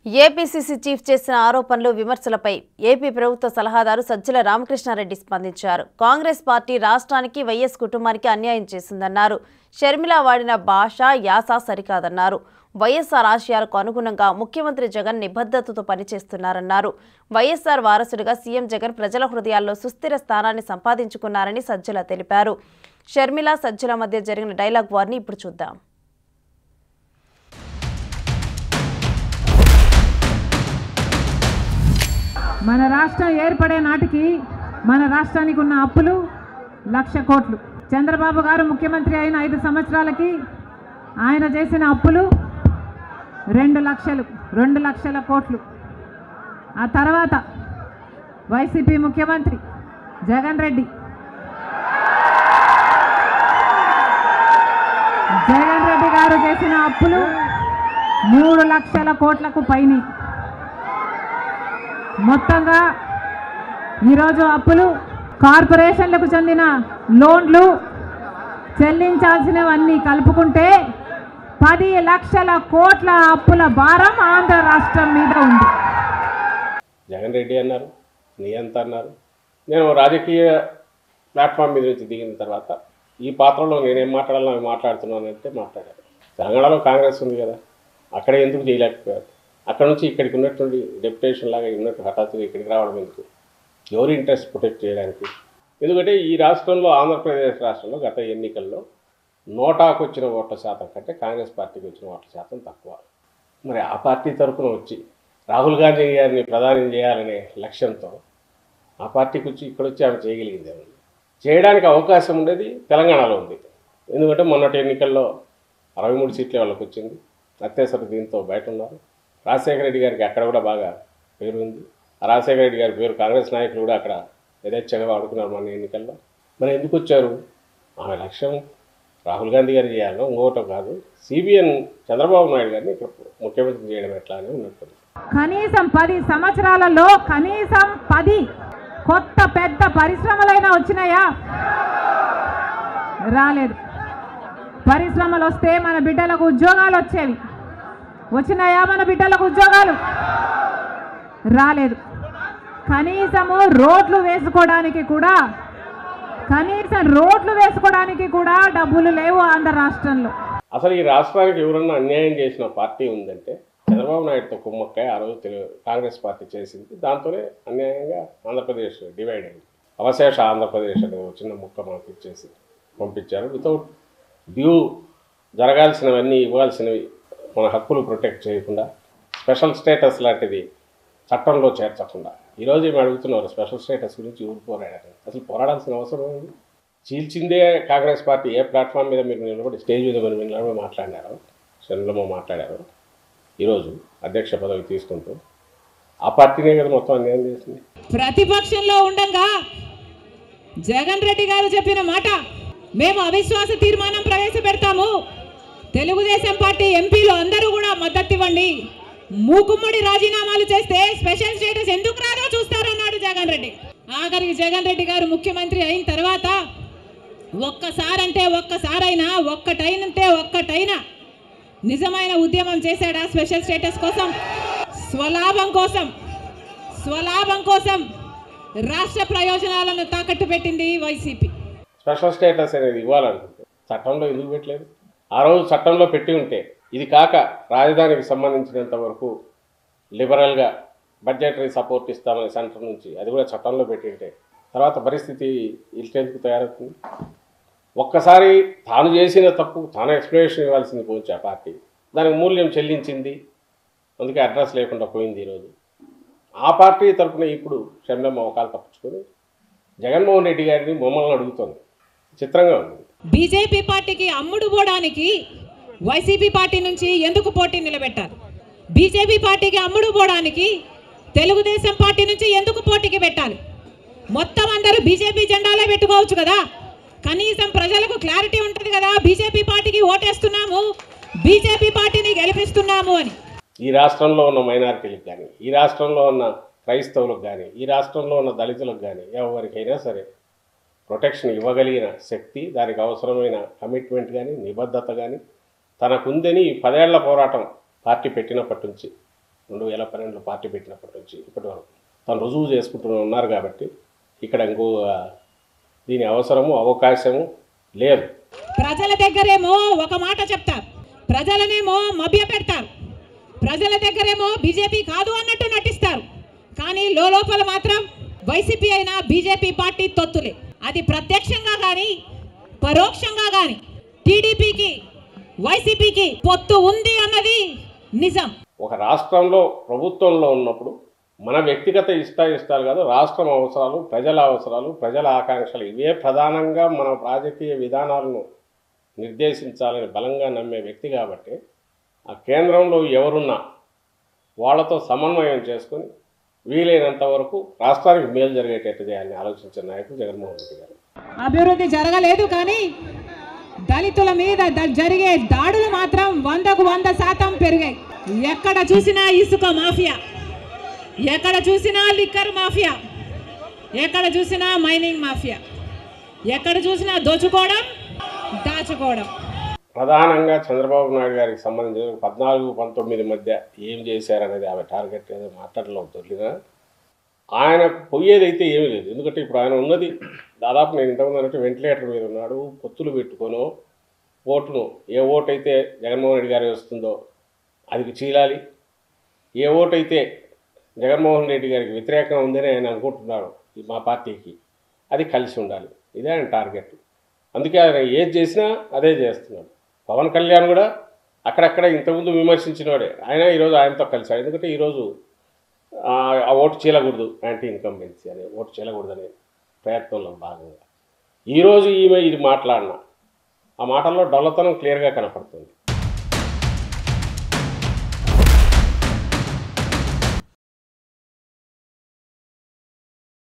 APCC chief చేసిన ఆరోపణలు విమర్శలపై AP ప్రభుత్వ సలహాదారు సజ్జల రామకృష్ణారెడ్డి స్పందించారు. కాంగ్రెస్ పార్టీ రాష్ట్రానికి వైఎస్ కుటుంబానికి అన్యాయం చేసిందన్నారు. షర్మిల వాడిన భాష యాస సరికాదన్నారు. వైఎస్ఆర్ ఆశయాలకు అనుగుణంగా ముఖ్యమంత్రి జగన్ నిబద్ధతతో పనిచేస్తున్నారన్నారు. వైఎస్ఆర్ వారసుడిగా సీఎం జగన్ ప్రజల హృదయాల్లో సుస్థిర స్థానాన్ని సంపాదించుకున్నారని సజ్జల తెలిపారు. షర్మిల సజ్జల మధ్య జరిగిన డైలాగ్ వార్ని ఇప్పుడు చూద్దాం. మన రాష్ట్రం ఏర్పడే నాటికి మన రాష్ట్రానికి ఉన్న అప్పులు 1,00,000 కోట్లు. చంద్రబాబు గారు ముఖ్యమంత్రి అయిన 5 సంవత్సరాలకి ఆయన చేసిన అప్పులు 2,00,000 కోట్లు. ఆ తర్వాత వైసీపీ ముఖ్యమంత్రి జగన్ రెడ్డి గారు చేసిన అప్పులు 3,00,000 కోట్లకు పైన. మొత్తంగా ఈరోజు అప్పులు కార్పొరేషన్లకు చెందిన లోన్లు చెల్లించాల్సినవన్నీ కలుపుకుంటే 10,00,000 కోట్ల అప్పుల భారం ఆంధ్ర రాష్ట్రం మీద ఉంది. జగన్ రెడ్డి అన్నారు, నియంత అన్నారు. నేను రాజకీయ ప్లాట్ఫామ్ మీద నుంచి దిగిన తర్వాత ఈ పాత్రలో నేనేం మాట్లాడాలని అవి మాట్లాడుతున్నానంటే మాట్లాడాను. తెలంగాణలో కాంగ్రెస్ ఉంది కదా, అక్కడే ఎందుకు చేయలేకపోయారు? అక్కడ నుంచి ఇక్కడికి ఉన్నటువంటి డెప్యుటేషన్ లాగా ఉన్నట్టు హఠాత్తుగా ఇక్కడికి రావడం ఎందుకు? ఎవరి ఇంట్రెస్ట్ ప్రొటెక్ట్ చేయడానికి? ఎందుకంటే ఈ రాష్ట్రంలో, ఆంధ్రప్రదేశ్ రాష్ట్రంలో గత ఎన్నికల్లో నోటాకు వచ్చిన ఓట్ల శాతం కంటే కాంగ్రెస్ పార్టీకి వచ్చిన ఓట్ల శాతం తక్కువ. మరి ఆ పార్టీ తరఫున వచ్చి రాహుల్ గాంధీ గారిని ప్రధాని చేయాలనే లక్ష్యంతో ఆ పార్టీకి వచ్చి ఇక్కడ వచ్చి ఆమె చేయగలిగింది ఏమన్నా? చేయడానికి అవకాశం ఉండేది తెలంగాణలో ఉంది. ఎందుకంటే మొన్నటి ఎన్నికల్లో 63 సీట్లే వాళ్ళకి వచ్చింది. అత్యవసర దీంతో బయట ఉన్నారు. రాజశేఖర రెడ్డి గారికి అక్కడ కూడా బాగా పేరు ఉంది. ఆ రాజశేఖర రెడ్డి గారి పేరు కాంగ్రెస్ నాయకులు కూడా అక్కడ యథేచ్ఛగా వాడుకున్నారు మన ఎన్నికల్లో. మరి ఎందుకు వచ్చారు? ఆమె లక్ష్యం రాహుల్ గాంధీ గారు చేయాలో ఇంకోటో కాదు, సిబిఎన్ చంద్రబాబు నాయుడు గారిని ఇక్కడ ముఖ్యమంత్రి చేయడం ఎట్లా అని ఉన్నట్టు. కనీసం 10 సంవత్సరాలలో కనీసం 10 కొత్త పెద్ద పరిశ్రమలైనా వచ్చినాయా? రాలేదు. పరిశ్రమలు వస్తే మన బిడ్డలకు ఉద్యోగాలు వచ్చేవి. వచ్చినాయా మన బిడ్డలకు ఉద్యోగాలు? రాలేదు. కనీసము రోడ్లు వేసుకోవడానికి కూడా డబ్బులు లేవు ఆంధ్ర రాష్ట్రంలో. అసలు ఈ రాష్ట్రానికి ఎవరన్నా అన్యాయం చేసిన పార్టీ ఉందంటే చంద్రబాబు నాయుడుతో కుమ్మక్కాయ ఆ రోజు కాంగ్రెస్ పార్టీ చేసింది. దాంతోనే అన్యాయంగా ఆంధ్రప్రదేశ్ డివైడ్ అయింది. అవశేష ఆంధ్రప్రదేశ్ అనే చిన్న ముక్క మనకి ఇచ్చేసి పంపించారు. వితౌట్ డ్యూ జరగాల్సినవన్నీ ఇవ్వాల్సినవి మన హక్కులు ప్రొటెక్ట్ చేయకుండా, స్పెషల్ స్టేటస్ లాంటిది చట్టంలో చేర్చకుండా ఈరోజు ఏమి అడుగుతున్నారు? స్పెషల్ స్టేటస్ గురించి ఎవరు పోరాడారు? అసలు పోరాడాల్సిన అవసరం ఉంది? చీల్చిందే కాంగ్రెస్ పార్టీ. ఏ ప్లాట్ఫామ్ మీద మీరు నిలబడి స్టేజ్ మీద మీరు నిలబడి మాట్లాడారో, షర్మిలమ్మ మాట్లాడారో, ఈరోజు అధ్యక్ష పదవి తీసుకుంటూ ఆ పార్టీనే కదా మొత్తం అన్యాయం చేసింది. ప్రతిపక్షంలో ఉండగా జగన్ రెడ్డి గారు చెప్పిన మాట, మేము అవిశ్వాస తీర్మానం ప్రవేశపెడతాము, తెలుగుదేశం పార్టీ ఎంపీలు అందరూ కూడా మద్దతు ఇవ్వండి, మూకుమ్మడి రాజీనామాలు చేస్తే స్పెషల్ స్టేటస్ ఎందుకు రాదో చూస్తారన్నాడు జగన్ రెడ్డి. ఆఖరికి జగన్ రెడ్డి గారు ముఖ్యమంత్రి అయిన తర్వాత ఒక్కటైనా నిజమైన ఉద్యమం చేశాడా? స్పెషల్ స్టేటస్ కోసం స్వలాభం కోసం రాష్ట్ర ప్రయోజనాలను తాకట్టు పెట్టింది వైసీపీ. స్పెషల్ స్టేటస్ అనేది ఇవ్వాలనుకుంటే చట్టంలో ఎందుకు పెట్టలేదు? ఆ రోజు చట్టంలో పెట్టి ఉంటే, ఇది కాక రాజధానికి సంబంధించినంత వరకు లిబరల్గా బడ్జెటరీ సపోర్ట్ ఇస్తామని సెంటర్ నుంచి అది కూడా చట్టంలో పెట్టి ఉంటే తర్వాత పరిస్థితి ఇల్టెందుకు తయారవుతుంది? ఒక్కసారి తాను చేసిన తప్పు తాను ఎక్స్ప్లెనేషన్ ఇవ్వాల్సింది పోవచ్చు ఆ పార్టీ. దానికి మూల్యం చెల్లించింది, అందుకే అడ్రస్ లేకుండా పోయింది. ఈరోజు ఆ పార్టీ తరఫున ఇప్పుడు షర్మిలమ్మ అవకాశాలు తప్పించుకొని జగన్మోహన్ రెడ్డి గారిని మమ్మల్ని అడుగుతోంది. చిత్రంగా ఉంది. బీజేపీ పార్టీకి అమ్ముడు పోవడానికి వైసీపీ పార్టీ నుంచి ఎందుకు పోటీ నిలబెట్టారు? బీజేపీ పార్టీకి అమ్ముడు పోవడానికి తెలుగుదేశం పార్టీ నుంచి ఎందుకు పోటీకి పెట్టాలి? మొత్తం అందరూ బీజేపీ జెండాలే పెట్టుకోవచ్చు కదా. కనీసం ప్రజలకు క్లారిటీ ఉంటుంది కదా, బీజేపీ పార్టీకి ఓటేస్తున్నాము, బీజేపీ పార్టీని గెలిపిస్తున్నాము అని. ఈ రాష్ట్రంలో ఉన్న మైనారిటీలకు కానీ, ఈ రాష్ట్రంలో ఉన్న క్రైస్తవులకు కానీ, ఈ రాష్ట్రంలో ఉన్న దళితులకు కానీ, ఎవరికైనా సరే ప్రొటెక్షన్ ఇవ్వగలిగిన శక్తి, దానికి అవసరమైన కమిట్మెంట్ కానీ నిబద్ధత కానీ తనకుందని 10 ఏళ్ల పోరాటం పార్టీ పెట్టినప్పటి నుంచి 2012లో పార్టీ పెట్టినప్పటి నుంచి ఇప్పటి వరకు తను రుజువు చేసుకుంటూ ఉన్నారు కాబట్టి ఇక్కడ ఇంకో దీని అవసరము అవకాశము లేదు. ప్రజల దగ్గరేమో ఒక మాట చెప్తారు, ప్రజలనేమో మభ్య పెడతారు, ప్రజల దగ్గరేమో బీజేపీ కాదు అన్నట్టు నటిస్తారు. కానీ లోపల మాత్రం వైసీపీ అయినా బీజేపీ పార్టీ తొత్తులే. అది ప్రత్యక్షంగా కానీ పరోక్షంగా కానీ టీడీపీకి వైసీపీకి పొత్తు ఉంది అన్నది నిజం. ఒక రాష్ట్రంలో ప్రభుత్వంలో ఉన్నప్పుడు మన వ్యక్తిగత ఇష్టాలు కాదు, రాష్ట్రం అవసరాలు, ప్రజల అవసరాలు, ప్రజల ఆకాంక్షలు ఇవే ప్రధానంగా మన రాజకీయ విధానాలను నిర్దేశించాలని బలంగా నమ్మే వ్యక్తి కాబట్టి ఆ కేంద్రంలో ఎవరున్నా వాళ్ళతో సమన్వయం చేసుకొని వీలైనంత వరకు రాష్ట్రానికి మేలు జరిగేటట్టు చేయాలని ఆలోచించిన నాయకుడు జగన్మోహన్ రెడ్డి గారు. అభివృద్ధి జరగలేదు కానీ దళితుల మీద జరిగే దాడులు మాత్రం 100% పెరిగాయి. ఎక్కడ చూసినా ఇసుక మాఫియా, ఎక్కడ చూసినా లిక్కర్ మాఫియా, ఎక్కడ చూసినా మైనింగ్ మాఫియా, ఎక్కడ చూసినా దోచుకోవడం దాచుకోవడం. ప్రధానంగా చంద్రబాబు నాయుడు గారికి సంబంధించిన 14-19 మధ్య ఏం చేశారనేది ఆమె టార్గెట్ ఏదో మాట్లాడలో దొరికినా ఆయనకు పోయేదైతే ఏమీ లేదు. ఎందుకంటే ఇప్పుడు ఆయన ఉన్నది దాదాపు నేను ఇంతకుముందు అన్నట్టు వెంటిలేటర్ మీద ఉన్నాడు. పొత్తులు పెట్టుకొనో ఓటును ఏ ఓటు అయితే జగన్మోహన్ రెడ్డి గారికి వస్తుందో అది చీలాలి, ఏ ఓటు అయితే జగన్మోహన్ రెడ్డి గారికి వ్యతిరేకంగా ఉందని ఆయన అనుకుంటున్నాడు మా పార్టీకి, అది కలిసి ఉండాలి. ఇదే ఆయన టార్గెట్. అందుకే ఆయన ఏది చేసినా అదే చేస్తున్నాడు. పవన్ కళ్యాణ్ కూడా అక్కడక్కడ ఇంతకుముందు విమర్శించినవాడే, ఆయన ఈరోజు ఆయనతో కలిసాడు. ఎందుకంటే ఈరోజు ఆ ఓటు చీలకూడదు, యాంటీ ఇన్కంబెన్సీ అనే ఓటు చీలకూడదనే ప్రయత్నంలో భాగంగా ఈరోజు ఈమె ఇది మాట్లాడిన ఆ మాటల్లో డొల్లతనం క్లియర్గా కనపడుతుంది.